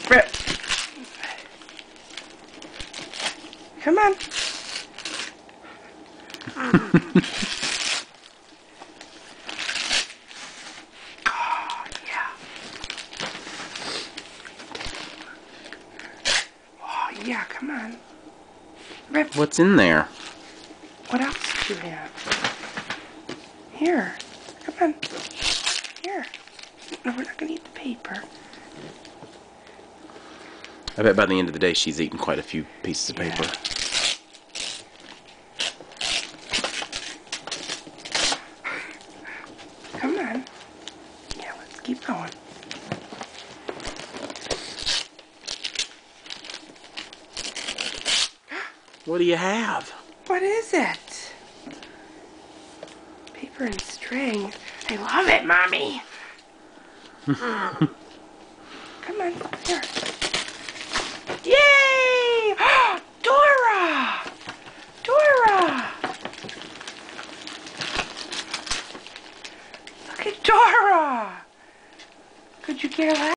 Rip. Come on. Oh, yeah. Oh, yeah, come on. Rip. What's in there? What else do you have? Here. Come on. Here. No, we're not going to eat the paper. I bet by the end of the day she's eaten quite a few pieces of paper. Come on. Yeah, let's keep going. What do you have? What is it? Paper and string. I love it, Mommy. Come on, here. Yay! Dora! Dora! Look at Dora! Could you care less?